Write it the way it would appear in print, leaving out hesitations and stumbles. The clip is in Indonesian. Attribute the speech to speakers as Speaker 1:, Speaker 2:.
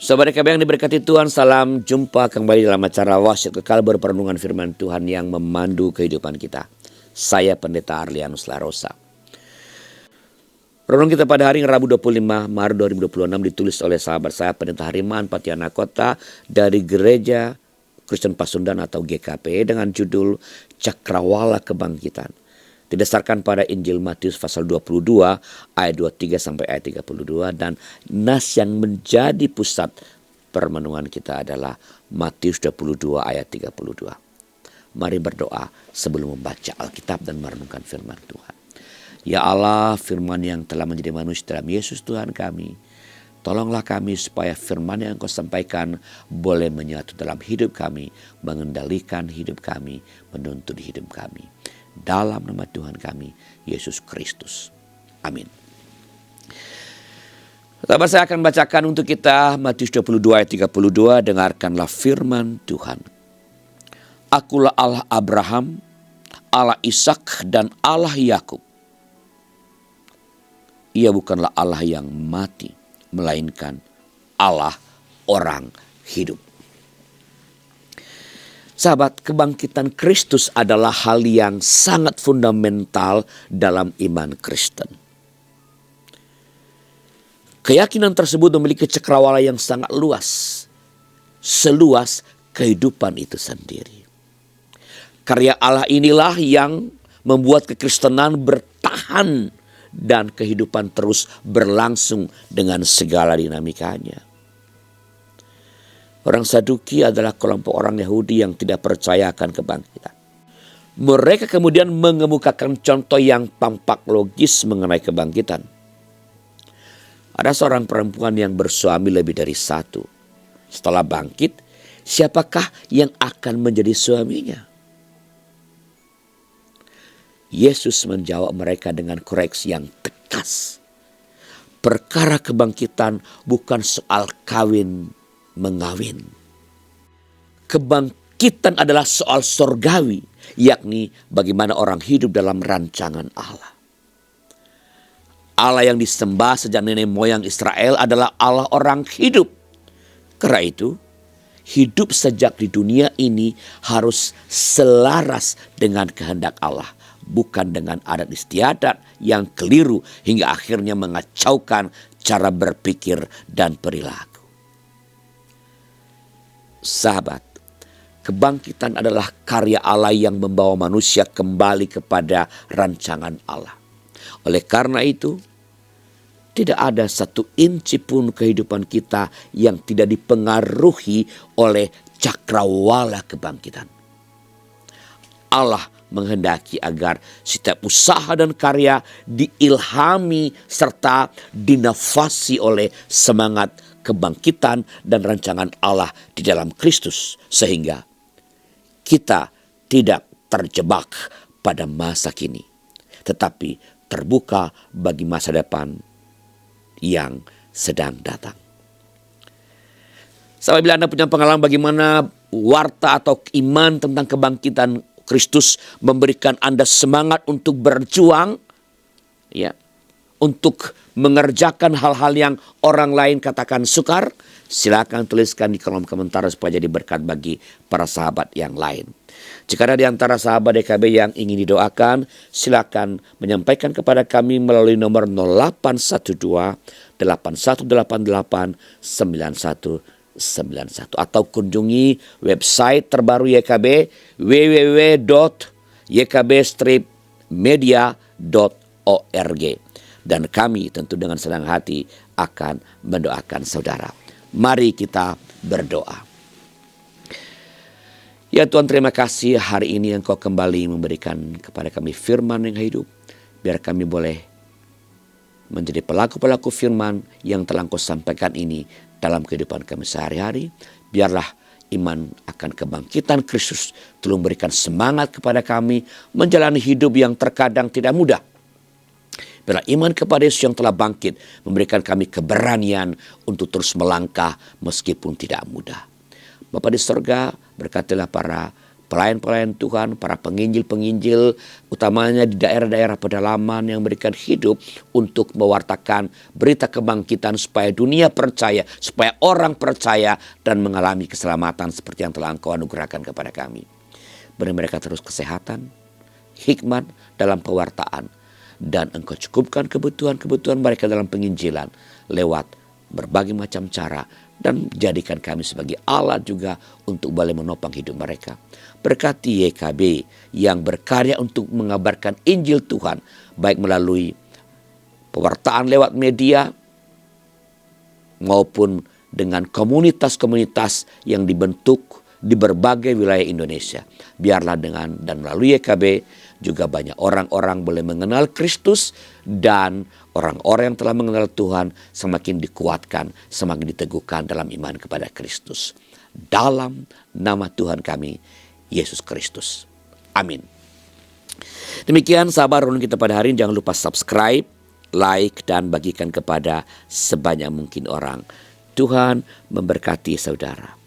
Speaker 1: Sahabat EKB yang diberkati Tuhan, salam jumpa kembali dalam acara Wahsyat Kekal berperenungan firman Tuhan yang memandu kehidupan kita. Saya Pendeta Arlianus Larosa. Renungan kita pada hari Rabu 25 Maret 2026 ditulis oleh sahabat saya Pendeta Hariman Patiana Kota dari Gereja Kristen Pasundan atau GKP dengan judul Cakrawala Kebangkitan. Didasarkan pada Injil Matius pasal 22 ayat 23 sampai ayat 32 dan nas yang menjadi pusat permenungan kita adalah Matius 22 ayat 32. Mari berdoa sebelum membaca Alkitab dan merenungkan firman Tuhan. Ya Allah, firman yang telah menjadi manusia dalam Yesus Tuhan kami, tolonglah kami supaya firman yang Engkau sampaikan boleh menyatu dalam hidup kami, mengendalikan hidup kami, menuntun hidup kami. Dalam nama Tuhan kami, Yesus Kristus. Amin. Pertama saya akan bacakan untuk kita Matius 22 ayat 32. Dengarkanlah firman Tuhan. Akulah Allah Abraham, Allah Ishak dan Allah Yakub. Ia bukanlah Allah yang mati, melainkan Allah orang hidup. Sahabat, kebangkitan Kristus adalah hal yang sangat fundamental dalam iman Kristen. Keyakinan tersebut memiliki cakrawala yang sangat luas, seluas kehidupan itu sendiri. Karya Allah inilah yang membuat kekristenan bertahan dan kehidupan terus berlangsung dengan segala dinamikanya. Orang Saduki adalah kelompok orang Yahudi yang tidak percaya akan kebangkitan. Mereka kemudian mengemukakan contoh yang tampak logis mengenai kebangkitan. Ada seorang perempuan yang bersuami lebih dari satu. Setelah bangkit, siapakah yang akan menjadi suaminya? Yesus menjawab mereka dengan koreksi yang tegas. Perkara kebangkitan bukan soal kawin mengawin. Kebangkitan adalah soal surgawi, yakni bagaimana orang hidup dalam rancangan Allah. Allah yang disembah sejak nenek moyang Israel adalah Allah orang hidup. Karena itu, hidup sejak di dunia ini harus selaras dengan kehendak Allah, bukan dengan adat istiadat yang keliru hingga akhirnya mengacaukan cara berpikir dan perilaku. Sahabat, kebangkitan adalah karya Allah yang membawa manusia kembali kepada rancangan Allah. Oleh karena itu, tidak ada satu inci pun kehidupan kita yang tidak dipengaruhi oleh cakrawala kebangkitan. Allah menghendaki agar setiap usaha dan karya diilhami serta dinafasi oleh semangat kebangkitan dan rancangan Allah di dalam Kristus, sehingga kita tidak terjebak pada masa kini, tetapi terbuka bagi masa depan yang sedang datang. Sampai bila Anda punya pengalaman bagaimana warta atau iman tentang kebangkitan Kristus memberikan Anda semangat untuk berjuang, ya, untuk mengerjakan hal-hal yang orang lain katakan sukar, silakan tuliskan di kolom komentar supaya jadi berkat bagi para sahabat yang lain. Jika ada di antara sahabat DKB yang ingin didoakan, silakan menyampaikan kepada kami melalui nomor 0812 8188 9191 atau kunjungi website terbaru YKB www.ykb-media.org. Dan kami tentu dengan senang hati akan mendoakan saudara. Mari kita berdoa. Ya Tuhan, terima kasih hari ini Engkau kembali memberikan kepada kami firman yang hidup. Biar kami boleh menjadi pelaku-pelaku firman yang telah Engkau sampaikan ini dalam kehidupan kami sehari-hari. Biarlah iman akan kebangkitan Kristus tolong berikan semangat kepada kami menjalani hidup yang terkadang tidak mudah. Biarlah iman kepada Yesus yang telah bangkit memberikan kami keberanian untuk terus melangkah meskipun tidak mudah. Bapa di sorga, berkatilah para pelayan-pelayan Tuhan, para penginjil-penginjil, utamanya di daerah-daerah pedalaman yang memberikan hidup untuk mewartakan berita kebangkitan supaya dunia percaya, supaya orang percaya dan mengalami keselamatan seperti yang telah Engkau anugerahkan kepada kami. Beri mereka terus kesehatan, hikmat dalam pewartaan, dan Engkau cukupkan kebutuhan-kebutuhan mereka dalam penginjilan lewat berbagai macam cara, dan jadikan kami sebagai alat juga untuk boleh menopang hidup mereka. Berkati YKB yang berkarya untuk mengabarkan Injil Tuhan, baik melalui pewartaan lewat media maupun dengan komunitas-komunitas yang dibentuk di berbagai wilayah Indonesia. Biarlah dengan dan melalui YKB juga banyak orang-orang boleh mengenal Kristus, dan orang-orang yang telah mengenal Tuhan semakin dikuatkan, semakin diteguhkan dalam iman kepada Kristus. Dalam nama Tuhan kami, Yesus Kristus. Amin. Demikian sahabat renungan kita pada hari ini. Jangan lupa subscribe, like, dan bagikan kepada sebanyak mungkin orang. Tuhan memberkati saudara.